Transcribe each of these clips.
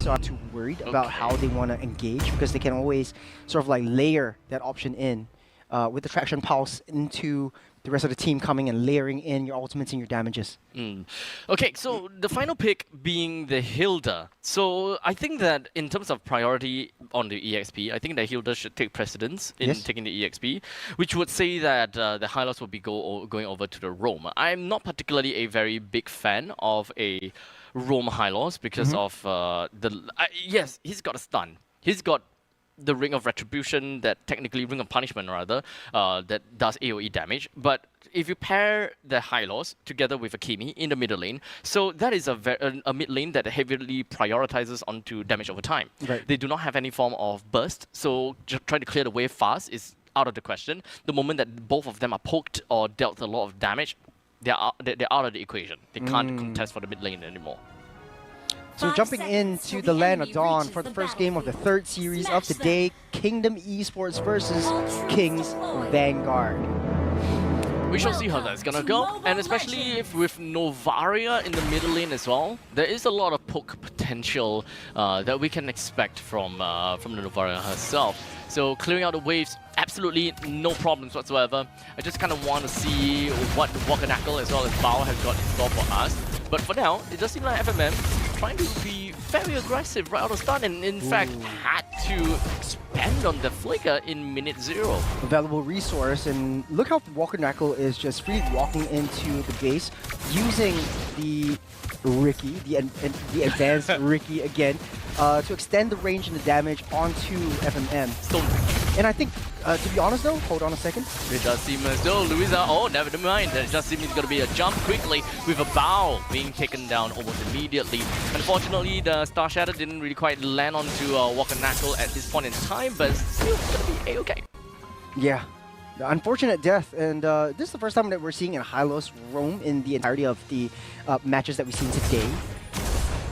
So I'm too worried about how they want to engage, because they can always sort of like layer that option in with the traction pulse into the rest of the team coming and layering in your ultimates and your damages. Okay, so the final pick being the Hilda. So I think that in terms of priority on the EXP, I think that Hilda should take precedence in taking the EXP, which would say that the Hylos will be going over to the Roam. I'm not particularly a very big fan of a Roam Hylos because of yes, he's got a stun. He's got the Ring of Retribution, that technically Ring of Punishment rather, that does AoE damage. But if you pair the Hylos together with a Kimi in the middle lane, so that is a mid lane that heavily prioritizes onto damage over time. Right. They do not have any form of burst, so just trying to clear the wave fast is out of the question. The moment that both of them are poked or dealt a lot of damage, they're out of the equation. They can't contest for the mid lane anymore. So jumping into the land of Dawn for the first game of the third series of the day, Kingdom Esports versus Kings Vanguard. We shall see how that's gonna go, and especially if with Novaria in the middle lane as well, there is a lot of poke potential that we can expect from the Novaria herself. So clearing out the waves, absolutely no problems whatsoever. I just kind of want to see what Wakanackle as well as Bao has got in store for us. But for now, it does seem like FMM trying to be very aggressive right out of the start, and in fact had to spend on the Flicker in minute 0. Available resource, and look how Wakanackle is just freely walking into the base using the Ricky, the advanced Ricky again, to extend the range and the damage onto FMM. And I think, to be honest though, hold on a second. It does seem as though Louisa, oh, never mind. It just seems it's going to be a jump quickly with a Bao being taken down almost immediately. Unfortunately, the Star Shatter didn't really quite land onto Wakanackle at this point in time, but still going to be A-okay. Yeah. The unfortunate death, and this is the first time that we're seeing a Hylos roam in the entirety of the matches that we've seen today.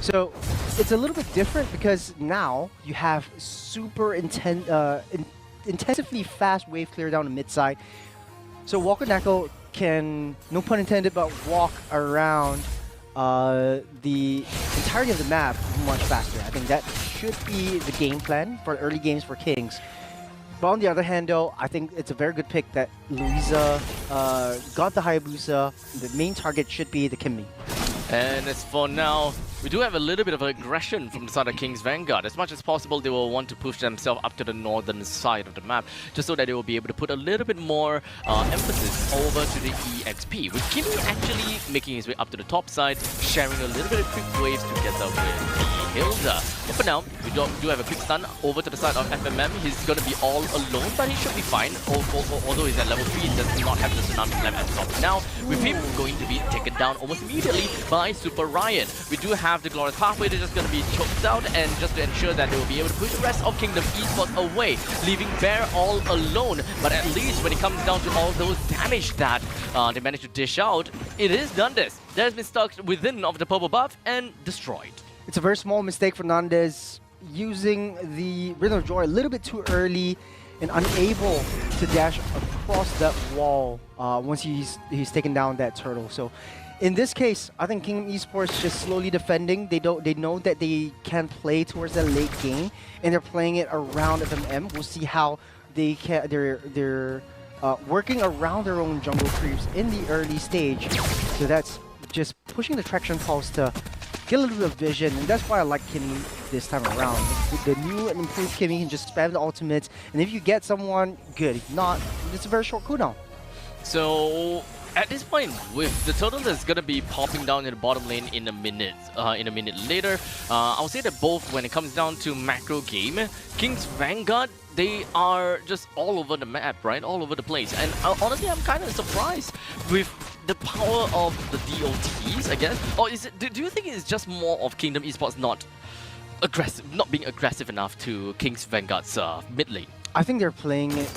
So it's a little bit different because now you have super intensively fast wave clear down the mid side. So Wakanackle can, no pun intended, but walk around the entirety of the map much faster. I think that should be the game plan for early games for Kings. But on the other hand, though, I think it's a very good pick that Louisa got the Hayabusa. The main target should be the Kimi. And as for now, we do have a little bit of aggression from the side of King's Vanguard. As much as possible, they will want to push themselves up to the northern side of the map, just so that they will be able to put a little bit more emphasis over to the EXP. With Kimi actually making his way up to the top side, sharing a little bit of quick waves together with the Hilda. But for now, we do have a quick stun over to the side of FMM. He's going to be all alone, but he should be fine. Although he's at level 3, he does not have the Tsunami Slam as of now. With him going to be taken down almost immediately by Super Ryan. We do have the Glorious Pathway. They're just going to be choked out, and just to ensure that they will be able to push the rest of Kingdom Esports away, leaving Bear all alone. But at least when it comes down to all those damage that they managed to dish out, it is done this. That has been stuck within of the purple buff and destroyed. It's a very small mistake for Nandez, using the Rhythm of Joy a little bit too early and unable to dash across that wall once he's taken down that turtle. So in this case, I think Kingdom Esports just slowly defending. They know that they can play towards the late game, and they're playing it around FMM. We'll see how they're working around their own jungle creeps in the early stage. So that's just pushing the traction pulse to get a little bit of vision, and that's why I like Kimi this time around. With the new and improved Kimi, you can just spam the ultimates, and if you get someone, good. If not, it's a very short cooldown. So at this point, with the turtle that's gonna be popping down in the bottom lane in a minute later, I'll say that both when it comes down to macro game, King's Vanguard, they are just all over the map, right? All over the place. And honestly, I'm kind of surprised with the power of the DOTs, I guess. Or is it? Do you think it's just more of Kingdom Esports not being aggressive enough to King's Vanguard's mid lane? I think they're playing it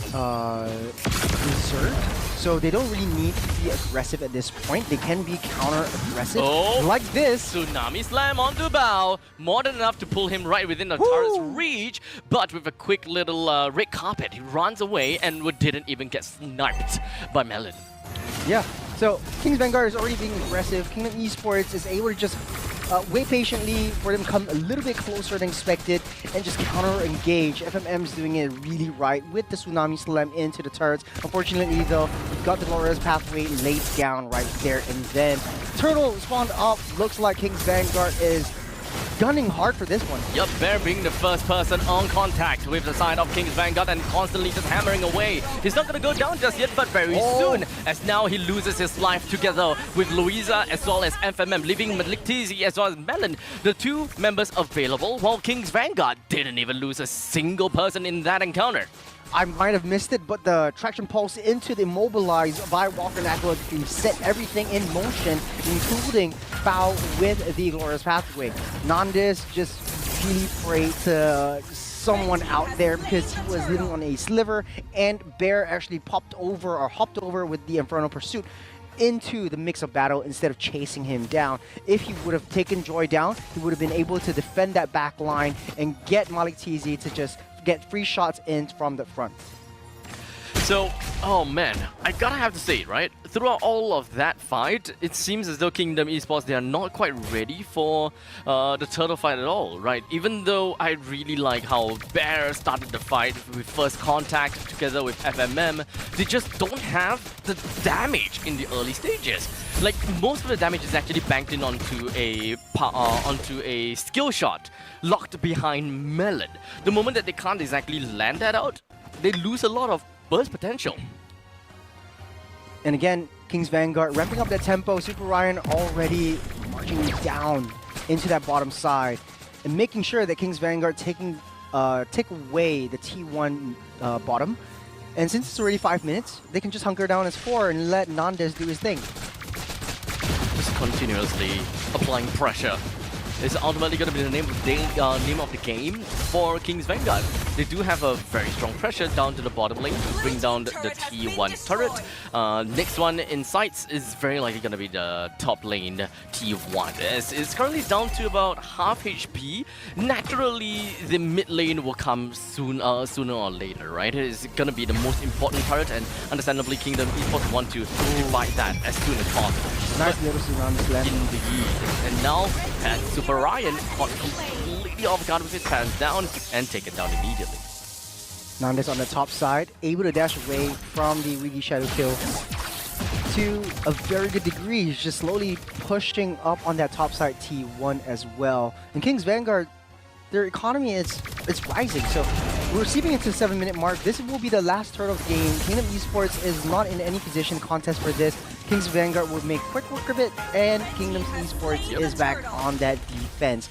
reserved, so they don't really need to be aggressive at this point. They can be counter-aggressive, like this. Tsunami Slam onto Bao, more than enough to pull him right within the turret's reach, but with a quick little red carpet, he runs away and didn't even get sniped by Melon. Yeah, So King's Vanguard is already being aggressive. Kingdom Esports is able to just wait patiently for them to come a little bit closer than expected and just counter-engage. FMM's doing it really right with the Tsunami Slam into the turrets. Unfortunately though, you've got the Glorious Pathway laid down right there and then. Turtle spawned up. Looks like King's Vanguard is gunning hard for this one. Yep, Bear being the first person on contact with the side of King's Vanguard and constantly just hammering away. He's not going to go down just yet, but very soon, as now he loses his life together with Louisa as well as FMM, leaving Malik TZ as well as Melon, the two members available, while King's Vanguard didn't even lose a single person in that encounter. I might have missed it, but the traction pulse into the immobilized by Walker Knuckle to set everything in motion, including Bao with the Glorious Pathway. Nandez just really prayed to someone out there because he was living on a sliver, and Bear actually hopped over with the Infernal Pursuit into the mix of battle instead of chasing him down. If he would have taken Joy down, he would have been able to defend that back line and get Malik TZ to just get free shots in from the front. So, oh man, I gotta have to say it, right? Throughout all of that fight, it seems as though Kingdom Esports, they are not quite ready for the turtle fight at all, right? Even though I really like how Bear started the fight with first contact together with FMM, they just don't have the damage in the early stages. Like, most of the damage is actually banked in onto a skill shot locked behind Melon. The moment that they can't exactly land that out, they lose a lot of burst potential. And again, King's Vanguard ramping up that tempo. Super Ryan already marching down into that bottom side and making sure that King's Vanguard take away the T1 bottom. And since it's already 5 minutes, they can just hunker down as 4 and let Nandez do his thing. Just continuously applying pressure. It's ultimately going to be the name of the game for King's Vanguard. They do have a very strong pressure down to the bottom lane to bring down the T1 turret. Next one in sights is very likely going to be the top lane T1. It's currently down to about half HP. Naturally, the mid lane will come sooner or later, right? It's going to be the most important turret, and understandably, Kingdom Esports want to fight that as soon as possible. Nice little surround slam. Indeed. And now, Super Ryan caught completely off guard with his hands down and take it down immediately. Nandez on the top side, able to dash away from the Rigi Shadow kill to a very good degree. He's just slowly pushing up on that top side T1 as well. And King's Vanguard, their economy is rising. So we're receiving into the 7-minute mark. This will be the last turtle game. Kingdom Esports is not in any position contest for this. King's Vanguard will make quick work of it, and Kingdom Esports is back on that defense.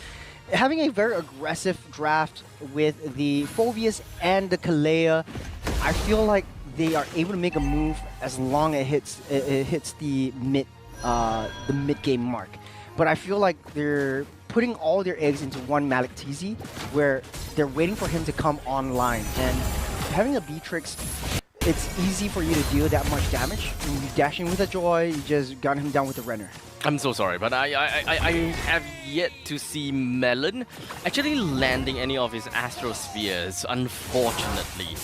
Having a very aggressive draft with the Phobius and the Kalea, I feel like they are able to make a move as long as it hits the mid game mark. But I feel like they're putting all their eggs into one Malik TZ, where they're waiting for him to come online. And having a Beatrix, it's easy for you to deal that much damage. When you dash in with a Joy, you just gun him down with a Renner. I'm so sorry, but I have yet to see Melon actually landing any of his Astro Spheres, unfortunately.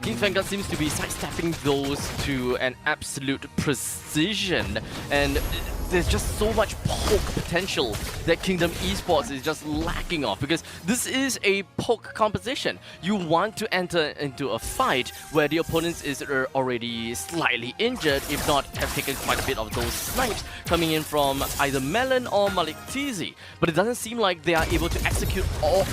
King's Vanguard seems to be sidestepping those to an absolute precision, and there's just so much poke potential that Kingdom Esports is just lacking of, because this is a poke composition. You want to enter into a fight where the opponent is already slightly injured, if not have taken quite a bit of those snipes coming in from either Melon or Malik TZ. But it doesn't seem like they are able to execute all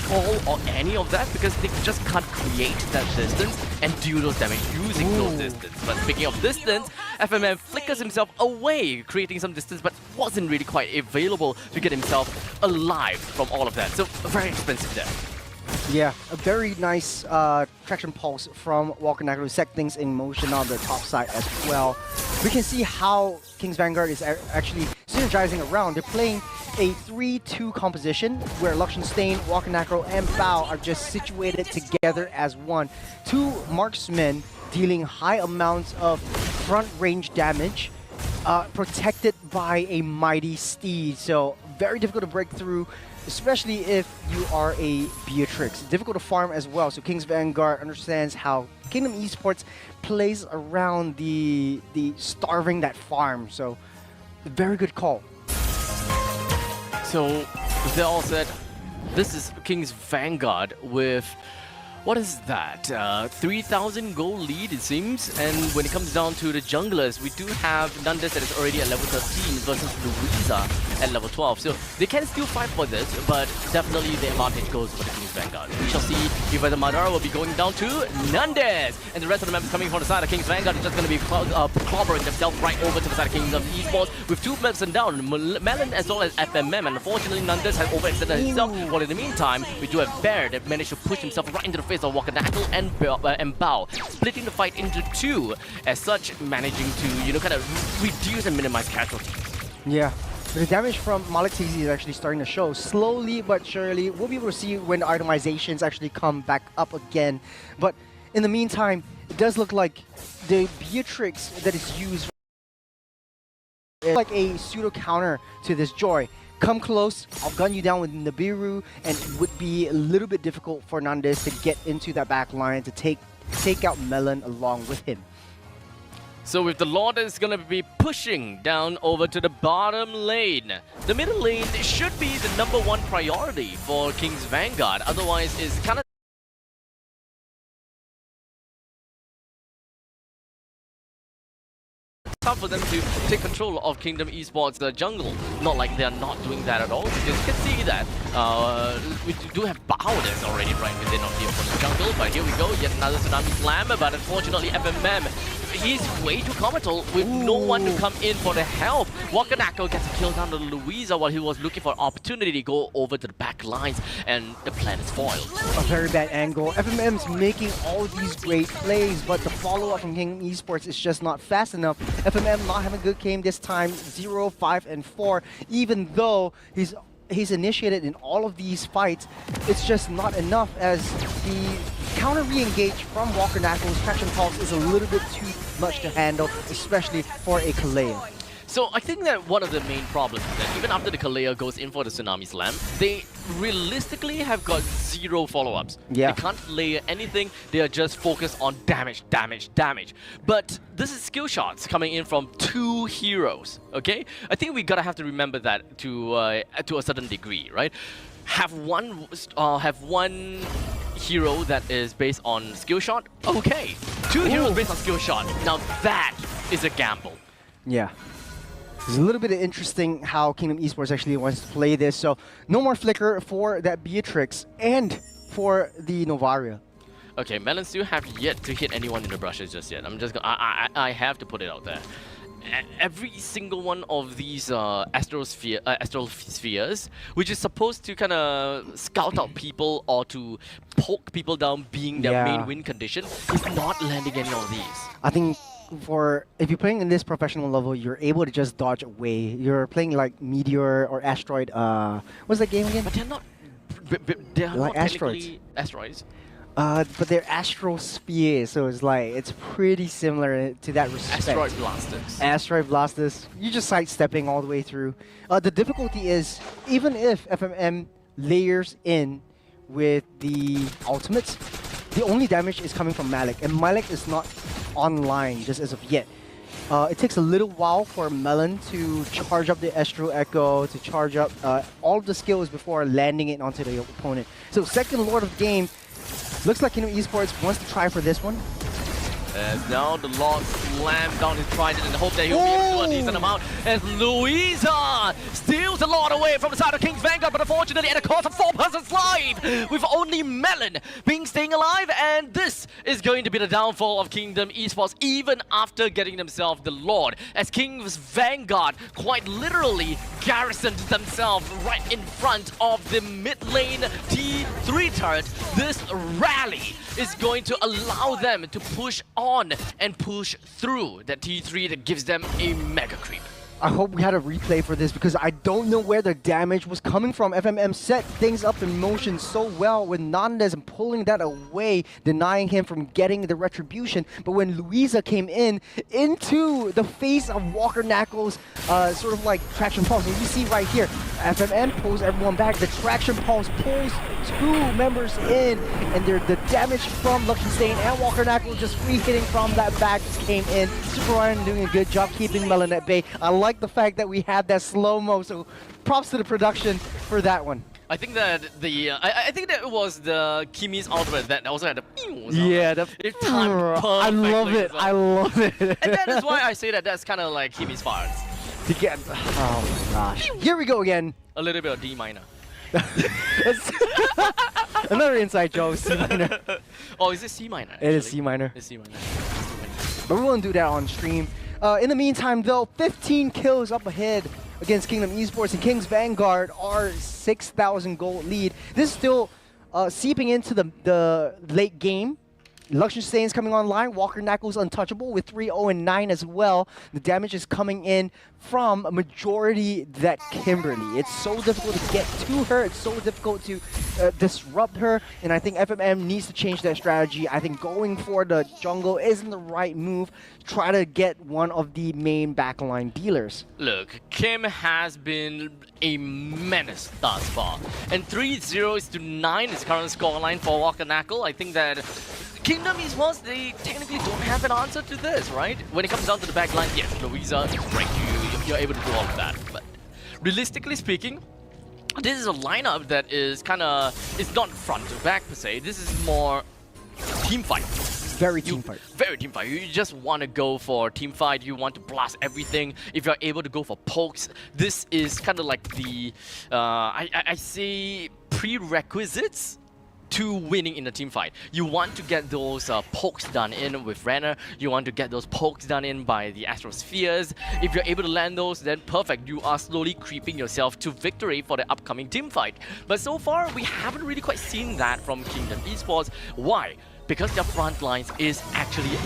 or any of that, because they just can't create that distance and do those damage using those distance. But speaking of distance, FMM flickers himself away, creating some distance, but wasn't really quite available to get himself alive from all of that. So very expensive death. Yeah, a very nice traction pulse from Walker Knuckle to set things in motion on the top side as well. We can see how King's Vanguard is actually synergizing around. They're playing a 3-2 composition where Luxion Stain, Walker Knuckle, and Bao are just situated together as one. Two marksmen dealing high amounts of front range damage protected by a mighty steed. So very difficult to break through, especially if you are a Beatrix. Difficult to farm as well. So King's Vanguard understands how Kingdom Esports plays around the starving that farm. So very good call. So, with that all said, this is King's Vanguard with, what is that? 3,000 gold lead, it seems. And when it comes down to the junglers, we do have Nundes that is already at level 13 versus Louisa at level 12. So they can still fight for this, but definitely the advantage goes for the King's Vanguard. We shall see if the Madara will be going down to Nundes. And the rest of the members coming from the side of King's Vanguard are just going to be clobbering themselves right over to the side of Kingdom Esports with 2 members down, Melon as well as FMM. And unfortunately, Nundes has overextended himself. While in the meantime, we do have Bear that managed to push himself right into the face of Wakanackle and Bao, splitting the fight into 2, as such managing to, kind of reduce and minimize casualties. Yeah. The damage from Malik TZ is actually starting to show. Slowly but surely, we'll be able to see when the itemizations actually come back up again. But in the meantime, it does look like the Beatrix that is used is like a pseudo counter to this Joy. Come close, I'll gun you down with Nibiru, and it would be a little bit difficult for Nundes to get into that back line to take out Melon along with him. So if the Lord is going to be pushing down over to the bottom lane, the middle lane should be the #1 priority for King's Vanguard. Otherwise, it's kind of tough for them to take control of Kingdom Esports jungle. Not like they are not doing that at all, because you can see that we do have Bao that's already right within of the opponent's jungle. But here we go, yet another Tsunami Slam. But unfortunately, FMM, he's way too comical with no one to come in for the help. Wakanackle gets a kill down to Louisa while he was looking for an opportunity to go over to the back lines, and the plan is foiled. A very bad angle. FMM's making all these great plays, but the follow-up from Kingdom Esports is just not fast enough. FMM not having a good game this time, 0, 5, and 4. Even though he's initiated in all of these fights, it's just not enough, as the counter re-engage from Wakanackle's Traction Pulse is a little bit too much to handle, especially for a Kalea. So I think that one of the main problems is that even after the Kalea goes in for the Tsunami Slam, they realistically have got 0 follow-ups. Yeah. They can't layer anything, they are just focused on damage, damage, damage. But this is skill shots coming in from 2 heroes, okay? I think we gotta have to remember that to a certain degree, right? Have one hero that is based on skill shot, okay. 2 heroes based on skill shot, now that is a gamble. Yeah. It's a little bit interesting how Kingdom Esports actually wants to play this. So no more flicker for that Beatrix and for the Novaria. Okay, Melon still have yet to hit anyone in the brushes just yet. I'm just gonna, I have to put it out there. Every single one of these astral spheres, which is supposed to kind of scout out people or to poke people down, being their main win condition, is not landing any of these. I think if you're playing in this professional level, you're able to just dodge away. You're playing like Meteor or Asteroid. What's that game again? But they're like not asteroids. technically asteroids. But they're astral spheres, so it's pretty similar to that respect. Asteroid blasters. Asteroid blasters. You're just sidestepping all the way through. The difficulty is, even if FMM layers in with the ultimates, the only damage is coming from Malik, and Malik is not online just as of yet. It takes a little while for Melon to charge up the Astral Echo, to charge up all of the skills before landing it onto the opponent. So second Lord of the game, looks like Kingdom Esports wants to try for this one. As now the Lord slammed down his trident in the hope that he'll be able to do a decent amount. As Louisa steals the Lord away from the side of King's Vanguard, but unfortunately at the cost of 4 persons live, with only Melon staying alive. And this is going to be the downfall of Kingdom Esports, even after getting themselves the Lord. As King's Vanguard quite literally garrisoned themselves right in front of the mid lane T3 turret. This rally is going to allow them to push on and push through that T3 that gives them a mega creep. I hope we had a replay for this because I don't know where the damage was coming from. FMM set things up in motion so well with Nandez and pulling that away, denying him from getting the retribution. But when Louisa came in into the face of Walker Knuckles, sort of like traction pulse, and you see right here, FMM pulls everyone back. The traction pulse pulls 2 members in, and the damage from Lucky and Walker Knuckles just free hitting from that back just came in. Super Ryan doing a good job keeping Melon at bay. I like the fact that we had that slow-mo, so props to the production for that one. I think that I think that it was the Kimi's ultimate that also had the yeah, it timed I love it. well. I love it. And that is why I say that that's kind of like Kimi's farts. To get, oh my gosh. Here we go again. A little bit of D minor. Another inside joke, C minor. Oh, is it C minor? It is C minor. It's C minor. But we won't do that on stream. In the meantime, though, 15 kills up ahead against Kingdom Esports, and King's Vanguard are 6,000 gold lead. This is still seeping into the late game. Luxenstein's coming online. Walker Knuckles untouchable with 3-0 and 9 as well. The damage is coming in from a majority that Kimberly. It's so difficult to get to her. It's so difficult to disrupt her. And I think FMM needs to change that strategy. I think going for the jungle isn't the right move. Try to get one of the main backline dealers. Look, Kim has been a menace thus far. And 3-0 to 9 is current scoreline for Walker Knuckle. I think that Kingdom Esports, they technically don't have an answer to this, right? When it comes down to the backline, yes, Louisa, great, you're able to do all of that. But realistically speaking, this is a lineup that is it's not front to back per se. This is more team fight. Very team fight. Very team fight. You just want to go for team fight. You want to blast everything. If you're able to go for pokes, this is kind of like the, I say, prerequisites to winning in a team fight. You want to get those pokes done in with Renner. You want to get those pokes done in by the Astrospheres. If you're able to land those, then perfect. You are slowly creeping yourself to victory for the upcoming team fight. But so far, we haven't really quite seen that from Kingdom Esports. Why? Because their front lines is actually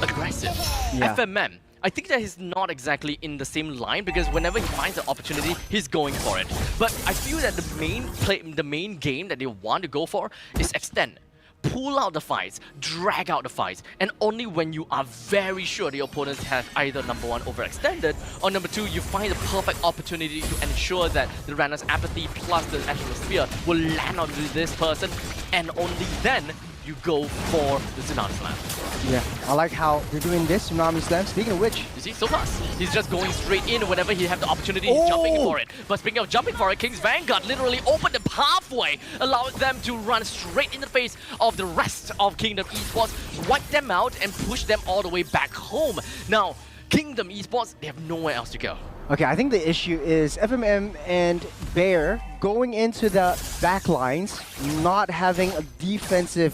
aggressive. Yeah. FMM, I think that he's not exactly in the same line because whenever he finds an opportunity, he's going for it. But I feel that the main game that they want to go for is extend. Pull out the fights, drag out the fights, and only when you are very sure the opponents have either number 1 overextended or number 2 you find the perfect opportunity to ensure that the Ranner's apathy plus the Astrosphere will land on this person, and only then you go for the Tsunami Slam. Yeah, I like how they're doing this Tsunami Slam. Speaking of which, you see, so fast. He's just going straight in whenever he have the opportunity, he's jumping for it. But speaking of jumping for it, King's Vanguard literally opened the pathway, allowing them to run straight in the face of the rest of Kingdom Esports, wipe them out, and push them all the way back home. Now, Kingdom Esports, they have nowhere else to go. okay, I think the issue is FMM and Bear going into the backlines, not having a defensive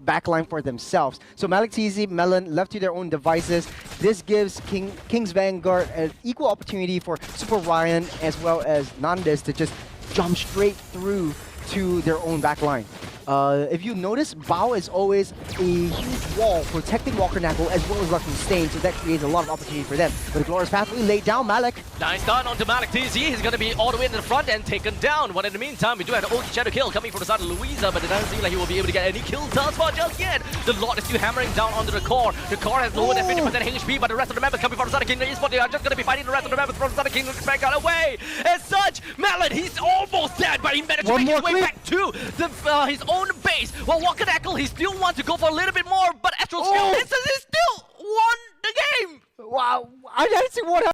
backline for themselves. So Malik TZ, Melon left to their own devices. This gives King's Vanguard an equal opportunity for Super Ryan as well as Nandez to just jump straight through to their own backline. If you notice, Bao is always a huge wall protecting Walker Knuckle as well as Luxenstein, so that creates a lot of opportunity for them. But the Glorious Pathway laid down Malik. Nice start onto Malik TZ. He's going to be all the way into the front and taken down. But in the meantime, we do have the Oki Shadow kill coming from the side of Louisa, but it doesn't seem like he will be able to get any kills thus far just yet. The Lord is still hammering down onto the core. The core has lower than 50% HP, but the rest of the members coming from the side of Kingdom Esports, they are just going to be fighting the rest of the members from the side of Kingdom Vanguard away. As such, Melon, he's almost dead, but he managed to make his way back to his own base. While Walker Knuckle, he still wants to go for a little bit more, but Astrosphere misses, he still won the game! Wow, I didn't see what happened.